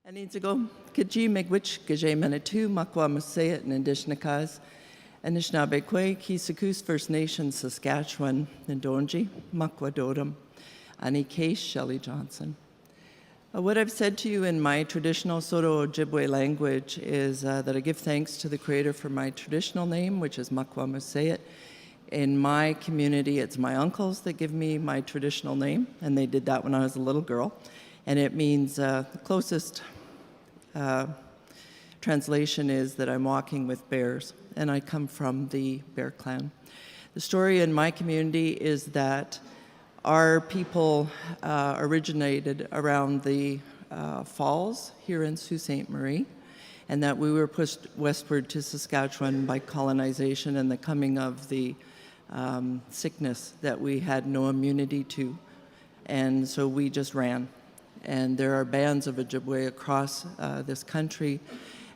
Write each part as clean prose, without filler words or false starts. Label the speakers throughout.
Speaker 1: Anitsigo, Kiji Megwich, Gajay Manitou, Mukwa Musayett, and Indigenous, Anishinaabe Keeseekoose First Nation, Saskatchewan, Ndonji, Mukwa Dodom, Keeseekoose Shelly Johnson. What I've said to you in my traditional Saulteaux Ojibwa language is that I give thanks to the Creator for my traditional name, which is Mukwa Musayett. In my community, it's my uncles that give me my traditional name, and they did that when I was a little girl. And it means the closest translation is that I'm walking with bears, and I come from the Bear Clan. The story in my community is that our people originated around the falls here in Sault Ste. Marie, and that we were pushed westward to Saskatchewan by colonization and the coming of the sickness that we had no immunity to. And so we just ran. And there are bands of Ojibwe across this country.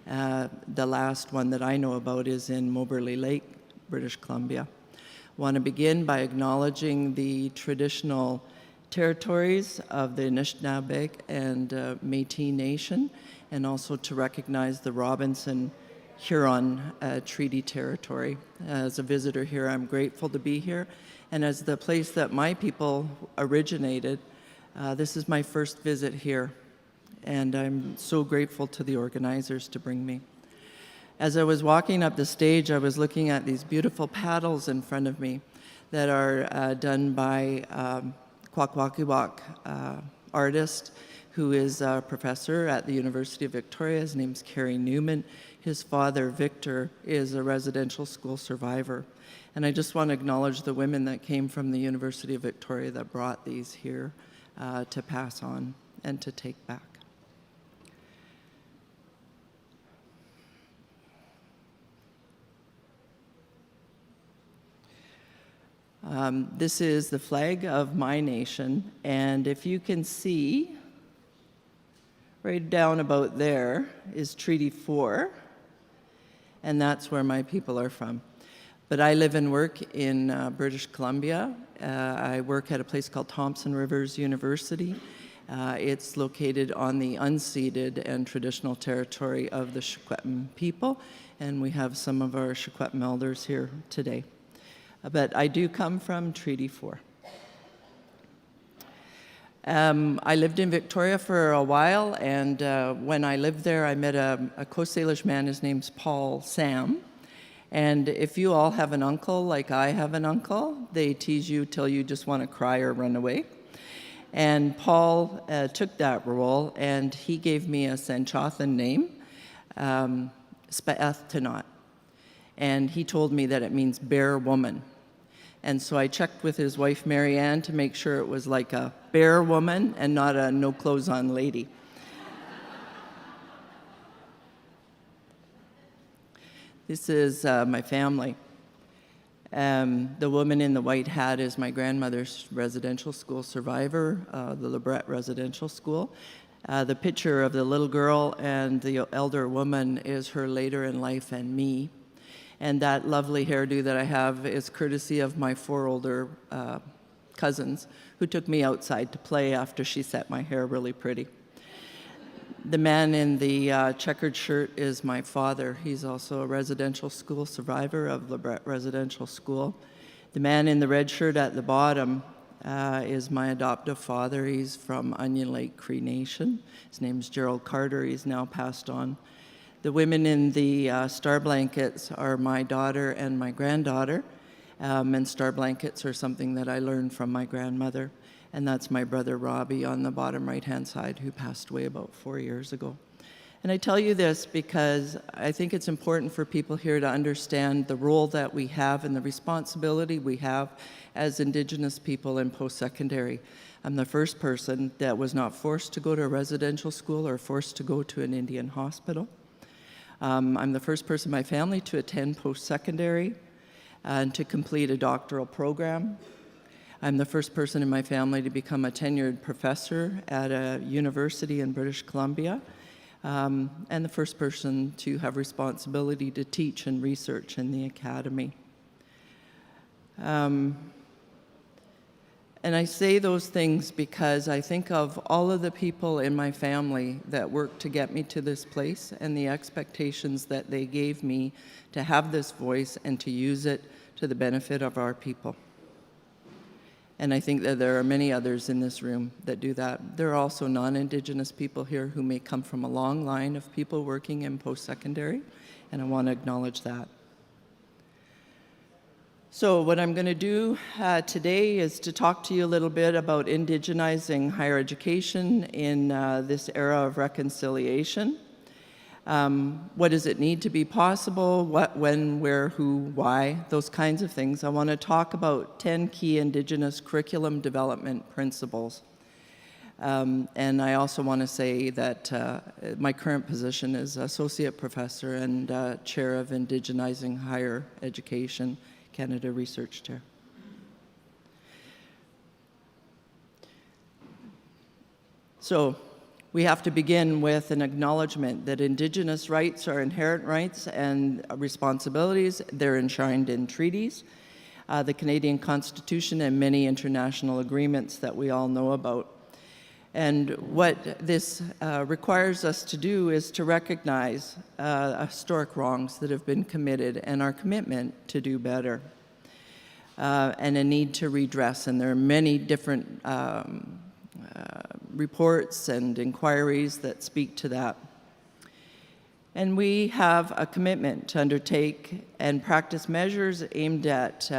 Speaker 1: The last one that I know about is in Moberly Lake, British Columbia. I want to begin by acknowledging the traditional territories of the Anishinaabe and Métis Nation, and also to recognize the Robinson-Huron Treaty Territory. As a visitor here, I'm grateful to be here. And as the place that my people originated, this is my first visit here, and I'm so grateful to the organizers to bring me. As I was walking up the stage, I was looking at these beautiful paddles in front of me that are done by Kwakwakiwak artist who is a professor at the University of Victoria. His name's Kerry Newman. His father, Victor, is a residential school survivor. And I just want to acknowledge the women that came from the University of Victoria that brought these here to pass on and to take back. This is the flag of my nation, and if you can see, right down about there is Treaty 4, and that's where my people are from. But I live and work in British Columbia. I work at a place called Thompson Rivers University. It's located on the unceded and traditional territory of the Secwepemc people, and we have some of our Secwepemc elders here today. But I do come from Treaty 4. I lived in Victoria for a while, and when I lived there, I met a Coast Salish man. His name's Paul Sam. And if you all have an uncle like I have an uncle, they tease you till you just want to cry or run away. And Paul took that role, and he gave me a Sanchothan name, Spa-eth-tenot. And he told me that it means bear woman. And so I checked with his wife, Mary Ann, to make sure it was like a bear woman and not a no clothes on lady. This is my family. The woman in the white hat is my grandmother's residential school survivor, the Lebret Residential School. The picture of the little girl and the elder woman is her later in life and me. And that lovely hairdo that I have is courtesy of my 4 older cousins who took me outside to play after she set my hair really pretty. The man in the checkered shirt is my father. He's also a residential school survivor of Lebret Residential School. The man in the red shirt at the bottom is my adoptive father. He's from Onion Lake Cree Nation. His name's Gerald Carter. He's now passed on. The women in the star blankets are my daughter and my granddaughter, and star blankets are something that I learned from my grandmother, and that's my brother Robbie on the bottom right-hand side, who passed away about 4 years ago. And I tell you this because I think it's important for people here to understand the role that we have and the responsibility we have as Indigenous people in post-secondary. I'm the first person that was not forced to go to a residential school or forced to go to an Indian hospital. I'm the first person in my family to attend post-secondary and to complete a doctoral program. I'm the first person in my family to become a tenured professor at a university in British Columbia, and the first person to have responsibility to teach and research in the academy. And I say those things because I think of all of the people in my family that worked to get me to this place and the expectations that they gave me to have this voice and to use it to the benefit of our people. And I think that there are many others in this room that do that. There are also non-Indigenous people here who may come from a long line of people working in post-secondary, and I want to acknowledge that. So what I'm going to do today is to talk to you a little bit about indigenizing higher education in this era of reconciliation. What does it need to be possible? What, when, where, who, why, those kinds of things. I want to talk about 10 key Indigenous curriculum development principles. And I also want to say that my current position is Associate Professor and Chair of Indigenizing Higher Education, Canada Research Chair. So we have to begin with an acknowledgement that Indigenous rights are inherent rights and responsibilities. They're enshrined in treaties, the Canadian Constitution, and many international agreements that we all know about. And what this requires us to do is to recognize historic wrongs that have been committed and our commitment to do better, and a need to redress. And there are many different reports and inquiries that speak to that. And we have a commitment to undertake and practice measures aimed at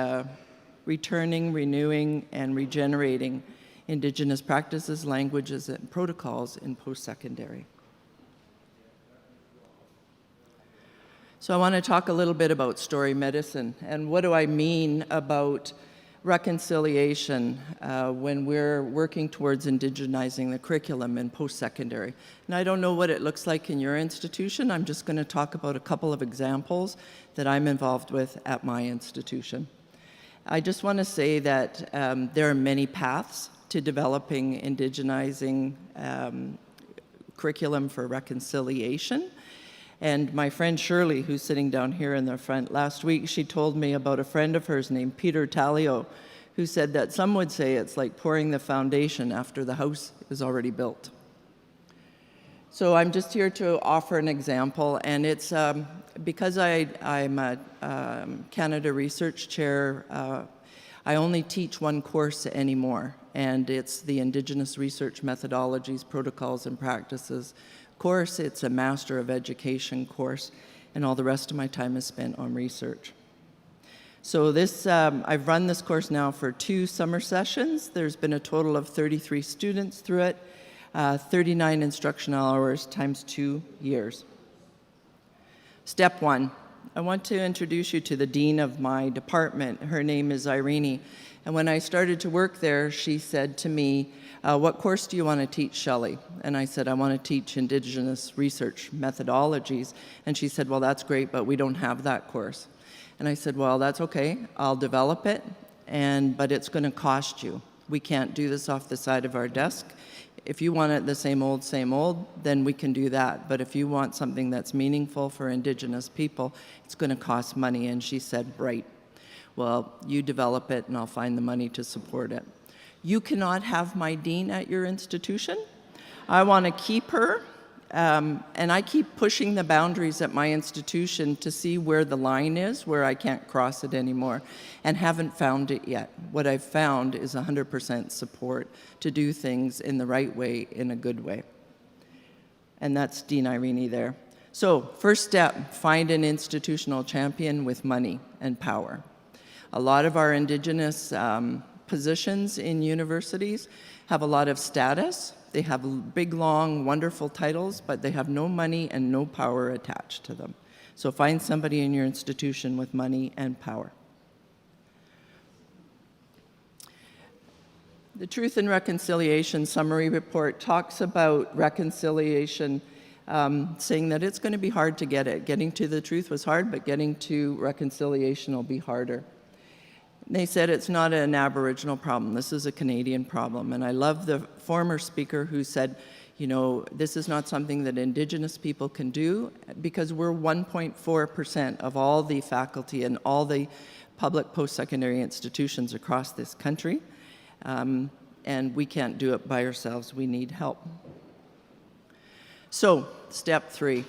Speaker 1: returning, renewing, and regenerating Indigenous practices, languages, and protocols in post-secondary. So I want to talk a little bit about story medicine, and what do I mean about reconciliation when we're working towards indigenizing the curriculum in post-secondary. And I don't know what it looks like in your institution. I'm just going to talk about a couple of examples that I'm involved with at my institution. I just want to say that there are many paths to developing indigenizing curriculum for reconciliation. And my friend Shirley, who's sitting down here in the front, last week she told me about a friend of hers named Peter Talio, who said that some would say it's like pouring the foundation after the house is already built. So I'm just here to offer an example, and it's because I'm a Canada Research Chair, I only teach one course anymore, and it's the Indigenous Research Methodologies, Protocols, and Practices course. It's a Master of Education course, and all the rest of my time is spent on research. So this, I've run this course now for 2 summer sessions. There's been a total of 33 students through it, 39 instructional hours times 2 years. Step 1, I want to introduce you to the dean of my department. Her name is Irene, and when I started to work there, she said to me, what course do you want to teach, Shelly? And I said, I want to teach Indigenous research methodologies. And she said, well, that's great, but we don't have that course. And I said, well, that's okay. I'll develop it, but it's going to cost you. We can't do this off the side of our desk. If you want it the same old, then we can do that. But if you want something that's meaningful for Indigenous people, it's going to cost money. And she said, right. Well, you develop it, and I'll find the money to support it. You cannot have my dean at your institution. I want to keep her, and I keep pushing the boundaries at my institution to see where the line is, where I can't cross it anymore, and haven't found it yet. What I've found is 100% support to do things in the right way, in a good way. And that's Dean Irene there. So, first step, find an institutional champion with money and power. A lot of our Indigenous positions in universities have a lot of status. They have big, long, wonderful titles, but they have no money and no power attached to them. So find somebody in your institution with money and power. The Truth and Reconciliation Summary Report talks about reconciliation, saying that it's going to be hard to get it. Getting to the truth was hard, but getting to reconciliation will be harder. They said it's not an Aboriginal problem, this is a Canadian problem. And I love the former speaker who said, you know, this is not something that Indigenous people can do, because we're 1.4% of all the faculty and all the public post-secondary institutions across this country. and we can't do it by ourselves. We need help. So, step 3.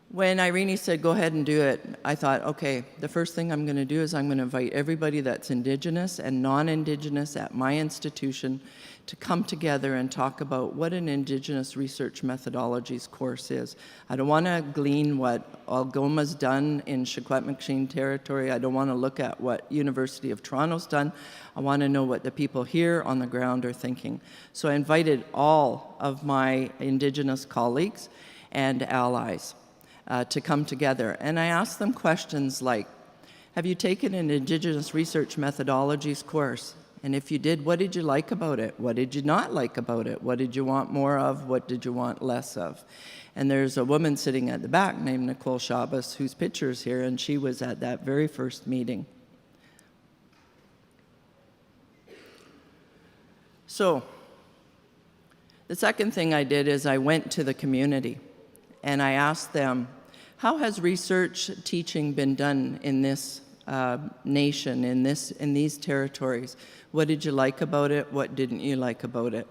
Speaker 1: When Irene said, go ahead and do it, I thought, okay, the first thing I'm going to do is I'm going to invite everybody that's Indigenous and non-Indigenous at my institution to come together and talk about what an Indigenous research methodologies course is. I don't want to glean what Algoma's done in Secwepemc territory. I don't want to look at what University of Toronto's done. I want to know what the people here on the ground are thinking. So I invited all of my Indigenous colleagues and allies to come together. And I asked them questions like, have you taken an Indigenous research methodologies course? And if you did, what did you like about it? What did you not like about it? What did you want more of? What did you want less of? And there's a woman sitting at the back named Nicole Shabbos, whose picture's here, and she was at that very first meeting. So, the second thing I did is I went to the community and I asked them, how has research teaching been done in this nation, in these territories? What did you like about it? What didn't you like about it?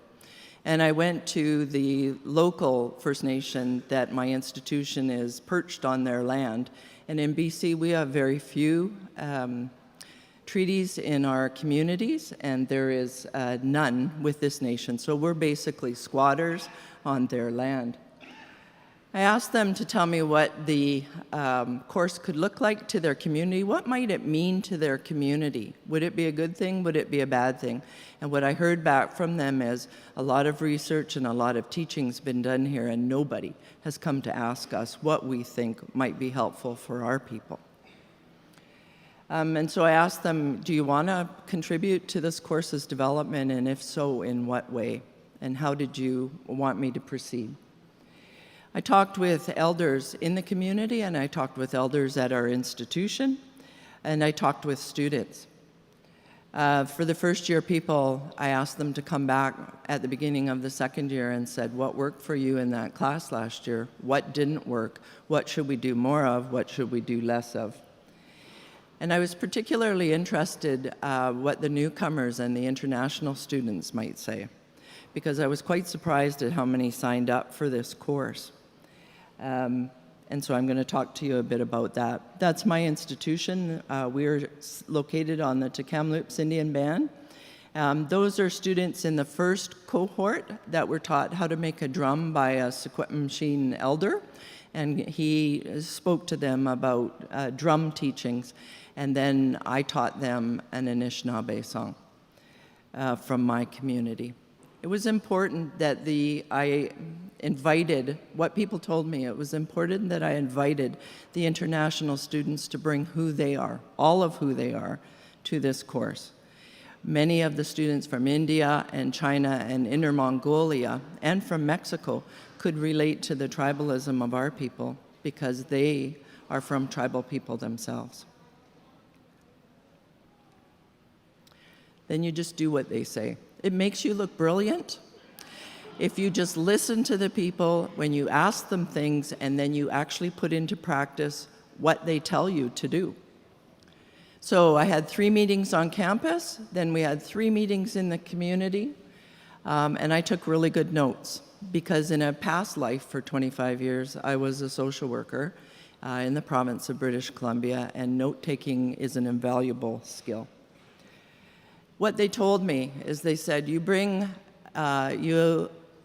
Speaker 1: And I went to the local First Nation that my institution is perched on their land. And in BC, we have very few treaties in our communities, and there is none with this nation. So we're basically squatters on their land. I asked them to tell me what the course could look like to their community. What might it mean to their community? Would it be a good thing? Would it be a bad thing? And what I heard back from them is a lot of research and a lot of teaching's been done here, and nobody has come to ask us what we think might be helpful for our people. And so I asked them, do you want to contribute to this course's development? And if so, in what way? And how did you want me to proceed? I talked with elders in the community, and I talked with elders at our institution, and I talked with students. For the first year people, I asked them to come back at the beginning of the second year and said, what worked for you in that class last year? What didn't work? What should we do more of? What should we do less of? And I was particularly interested what the newcomers and the international students might say, because I was quite surprised at how many signed up for this course. And so I'm going to talk to you a bit about that. That's my institution. We're located on the Tk'emlúps Indian Band. Those are students in the first cohort that were taught how to make a drum by a Secwepemc elder, and he spoke to them about drum teachings, and then I taught them an Anishinaabe song from my community. It was important that I invited, what people told me, it was important that I invited the international students to bring who they are, all of who they are, to this course. Many of the students from India and China and Inner Mongolia and from Mexico could relate to the tribalism of our people because they are from tribal people themselves. Then you just do what they say. It makes you look brilliant if you just listen to the people when you ask them things and then you actually put into practice what they tell you to do. So I had 3 meetings on campus, then we had 3 meetings in the community, and I took really good notes because in a past life for 25 years, I was a social worker in the province of British Columbia, and note-taking is an invaluable skill. What they told me is they said, you bring,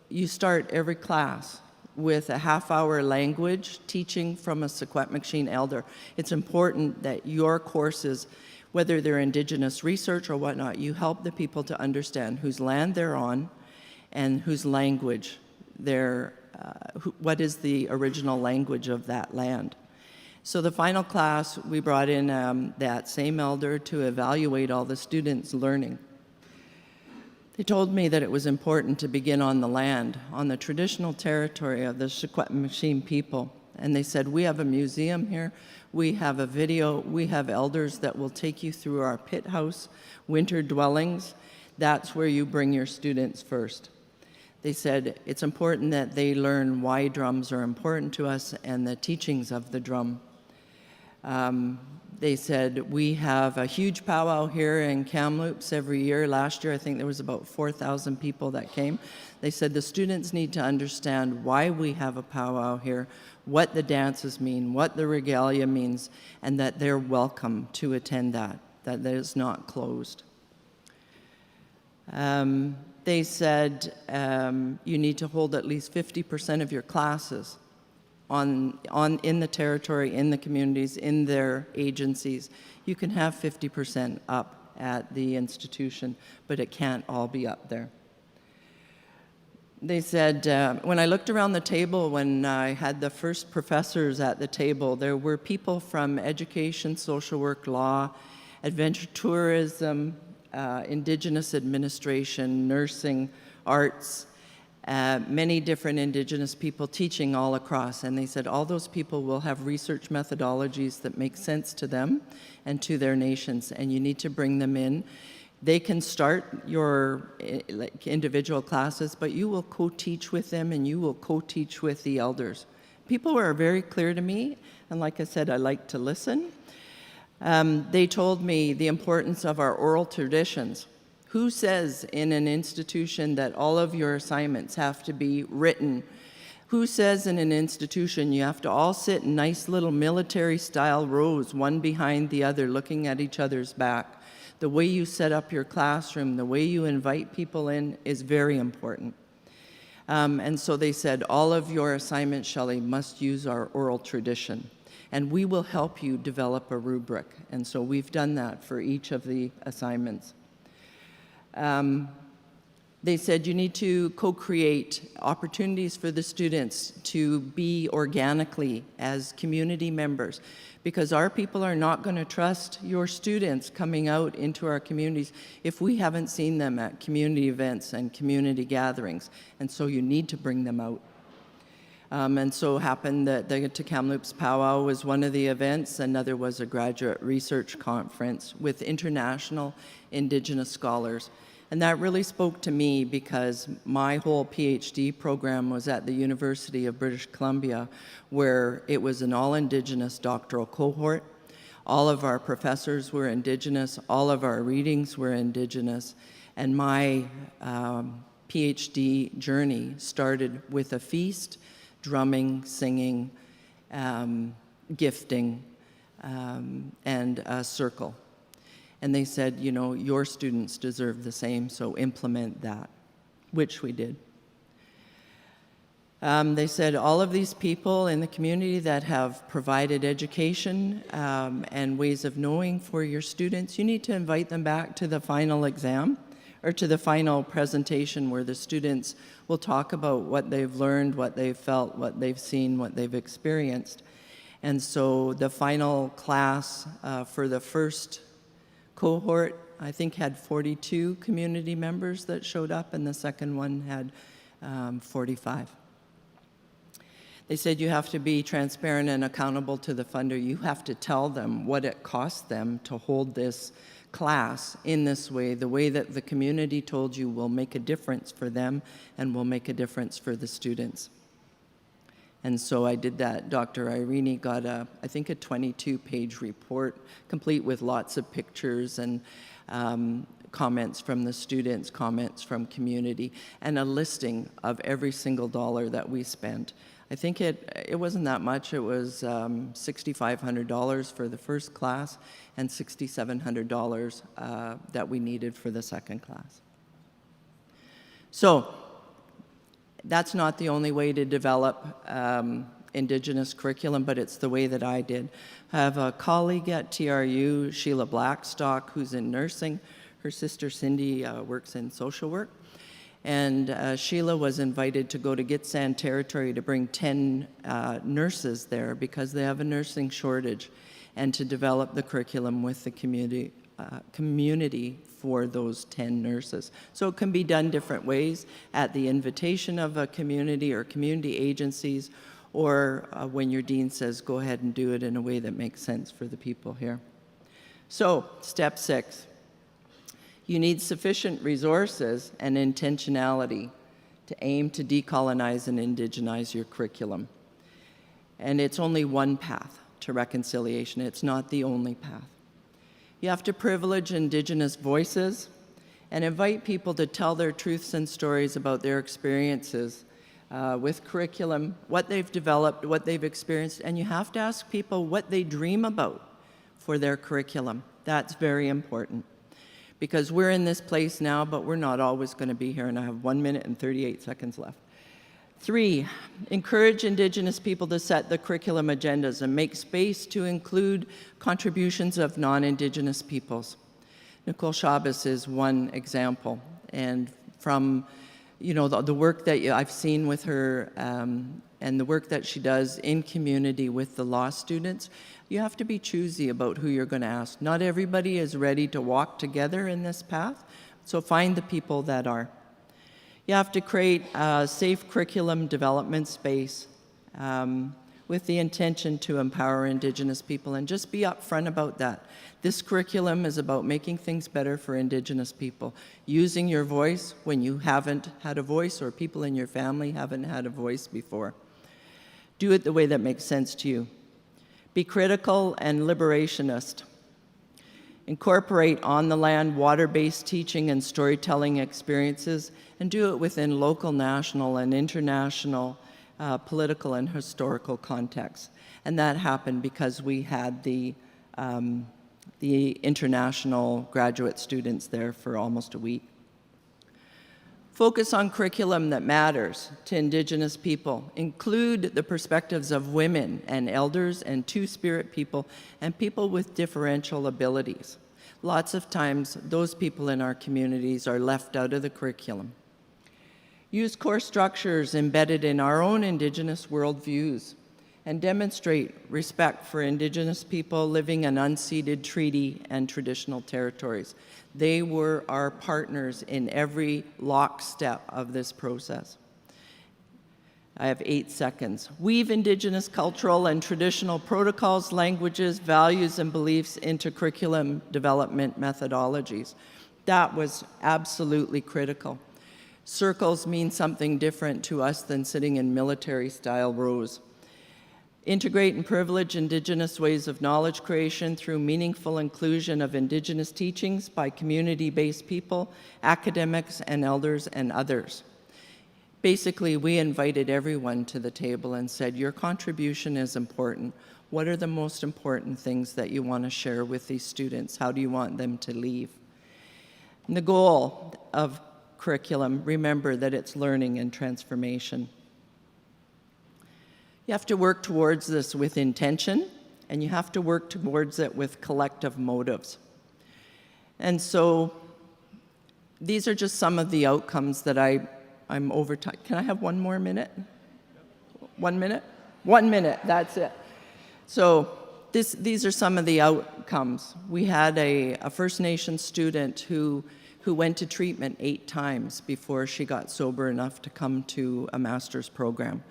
Speaker 1: you start every class with a half-hour language teaching from a Secwepemc elder. It's important that your courses, whether they're Indigenous research or whatnot, you help the people to understand whose land they're on and whose language they're, what is the original language of that land. So the final class, we brought in that same elder to evaluate all the students' learning. They told me that it was important to begin on the land, on the traditional territory of the Secwepemc people. And they said, we have a museum here, we have a video, we have elders that will take you through our pit house, winter dwellings. That's where you bring your students first. They said it's important that they learn why drums are important to us and the teachings of the drum. They said, we have a huge powwow here in Kamloops every year. Last year, I think there was about 4,000 people that came. They said the students need to understand why we have a powwow here, what the dances mean, what the regalia means, and that they're welcome to attend that is not closed. They said you need to hold at least 50% of your classes in the territory, in the communities, in their agencies. You can have 50% up at the institution, but it can't all be up there. They said, when I looked around the table, when I had the first professors at the table, there were people from education, social work, law, adventure tourism, Indigenous administration, nursing, arts, many different Indigenous people teaching all across. And they said all those people will have research methodologies that make sense to them and to their nations, and you need to bring them in. They can start your individual classes, but you will co-teach with them and you will co-teach with the elders. People were very clear to me, and like I said, I like to listen. They told me the importance of our oral traditions. Who says in an institution that all of your assignments have to be written? Who says in an institution you have to all sit in nice little military-style rows, one behind the other, looking at each other's back? The way you set up your classroom, the way you invite people in is very important. And so they said, all of your assignments, Shelly, must use our oral tradition. And we will help you develop a rubric. And so we've done that for each of the assignments. They said you need to co-create opportunities for the students to be organically as community members, because our people are not going to trust your students coming out into our communities if we haven't seen them at community events and community gatherings. And so you need to bring them out. And so happened that the Kamloops Powwow was one of the events. Another was a graduate research conference with international Indigenous scholars. And that really spoke to me because my whole PhD program was at the University of British Columbia, where it was an all-Indigenous doctoral cohort. All of our professors were Indigenous, all of our readings were Indigenous, and my PhD journey started with a feast, drumming, singing, gifting, and a circle. And they said, you know, your students deserve the same, so implement that, which we did. They said all of these people in the community that have provided education and ways of knowing for your students, you need to invite them back to the final exam or to the final presentation where the students will talk about what they've learned, what they've felt, what they've seen, what they've experienced. And so the final class for the first cohort, I think, had 42 community members that showed up, and the second one had 45. They said you have to be transparent and accountable to the funder. You have to tell them what it costs them to hold this class in this way. The way that the community told you will make a difference for them and will make a difference for the students. And so I did that. Dr. Irene got I think a 22-page report, complete with lots of pictures and comments from the students, comments from community, and a listing of every single dollar that we spent. I think it wasn't that much. It was $6,500 for the first class and $6,700 that we needed for the second class. So that's not the only way to develop Indigenous curriculum, but it's the way that I did. I have a colleague at TRU, Sheila Blackstock, who's in nursing. Her sister Cindy works in social work. And Sheila was invited to go to Gitxsan territory to bring 10 nurses there because they have a nursing shortage, and to develop the curriculum with the community for those 10 nurses. So it can be done different ways, at the invitation of a community or community agencies, or when your dean says go ahead and do it in a way that makes sense for the people here. So step 6. You need sufficient resources and intentionality to aim to decolonize and indigenize your curriculum. And it's only one path to reconciliation. It's not the only path. You have to privilege Indigenous voices and invite people to tell their truths and stories about their experiences with curriculum, what they've developed, what they've experienced, and you have to ask people what they dream about for their curriculum. That's very important, because we're in this place now, but we're not always going to be here, and I have 1 minute and 38 seconds left. 3, encourage Indigenous people to set the curriculum agendas and make space to include contributions of non-Indigenous peoples. Nicole Chavez is one example, and from the work that I've seen with her and the work that she does in community with the law students, you have to be choosy about who you're going to ask. Not everybody is ready to walk together in this path, so find the people that are. You have to create a safe curriculum development space with the intention to empower Indigenous people, and just be upfront about that. This curriculum is about making things better for Indigenous people, using your voice when you haven't had a voice or people in your family haven't had a voice before. Do it the way that makes sense to you. Be critical and liberationist. Incorporate on-the-land, water-based teaching and storytelling experiences, and do it within local, national, and international political and historical contexts. And that happened because we had the international graduate students there for almost a week. Focus on curriculum that matters to Indigenous people. Include the perspectives of women and elders and Two-Spirit people and people with differential abilities. Lots of times, those people in our communities are left out of the curriculum. Use core structures embedded in our own Indigenous worldviews and demonstrate respect for Indigenous people living in unceded treaty and traditional territories. They were our partners in every lockstep of this process. I have 8 seconds. Weave Indigenous cultural and traditional protocols, languages, values, and beliefs into curriculum development methodologies. That was absolutely critical. Circles mean something different to us than sitting in military-style rows. Integrate and privilege Indigenous ways of knowledge creation through meaningful inclusion of Indigenous teachings by community-based people, academics, and elders, and others. Basically, we invited everyone to the table and said, your contribution is important. What are the most important things that you want to share with these students? How do you want them to leave? And the goal of curriculum, remember that it's learning and transformation. You have to work towards this with intention, and you have to work towards it with collective motives. And so these are just some of the outcomes that I'm over time. Can I have 1 more minute? 1 minute? 1 minute, that's it. So these are some of the outcomes. We had a First Nation student who went to treatment 8 times before she got sober enough to come to a master's program.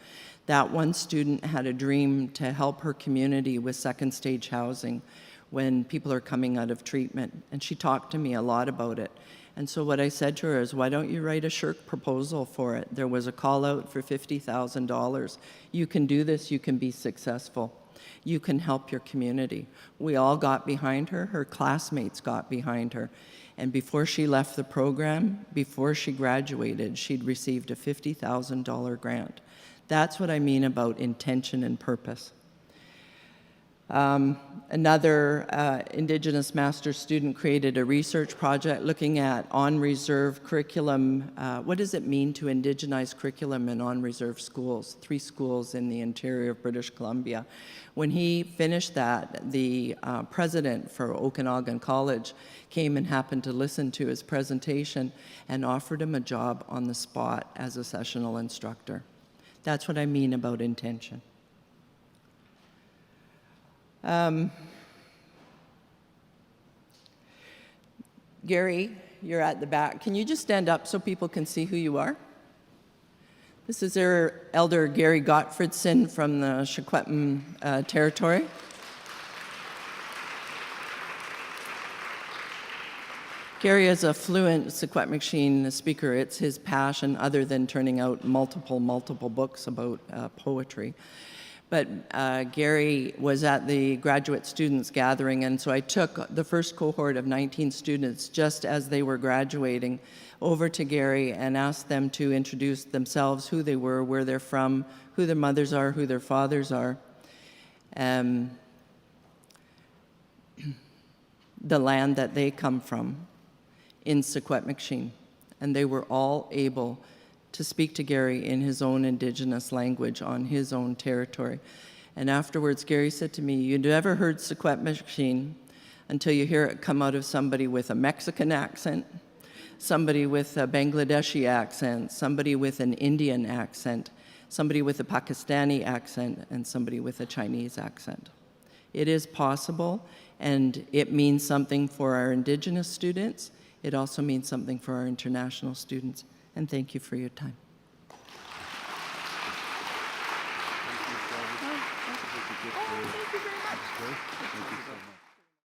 Speaker 1: That one student had a dream to help her community with second-stage housing when people are coming out of treatment, and she talked to me a lot about it. And so what I said to her is, why don't you write a SHRC proposal for it? There was a call out for $50,000. You can do this, you can be successful. You can help your community. We all got behind her, her classmates got behind her. And before she left the program, before she graduated, she'd received a $50,000 grant. That's what I mean about intention and purpose. Another Indigenous master's student created a research project looking at on-reserve curriculum. What does it mean to indigenize curriculum in on-reserve schools? 3 schools in the interior of British Columbia. When he finished that, the president for Okanagan College came and happened to listen to his presentation and offered him a job on the spot as a sessional instructor. That's what I mean about intention. Gary, you're at the back. Can you just stand up so people can see who you are? This is our Elder Gary Gottfredson from the Secwepemc territory. Gary is a fluent Secwepemc speaker. It's his passion, other than turning out multiple books about poetry. But Gary was at the graduate students gathering, and so I took the first cohort of 19 students just as they were graduating over to Gary and asked them to introduce themselves, who they were, where they're from, who their mothers are, who their fathers are, the land that they come from in Secwepemc. And they were all able to speak to Gary in his own Indigenous language on his own territory. And afterwards, Gary said to me, "You never heard Secwepemc until you hear it come out of somebody with a Mexican accent, somebody with a Bangladeshi accent, somebody with an Indian accent, somebody with a Pakistani accent, and somebody with a Chinese accent." It is possible, and it means something for our Indigenous students. It also means something for our international students. And thank you for your time.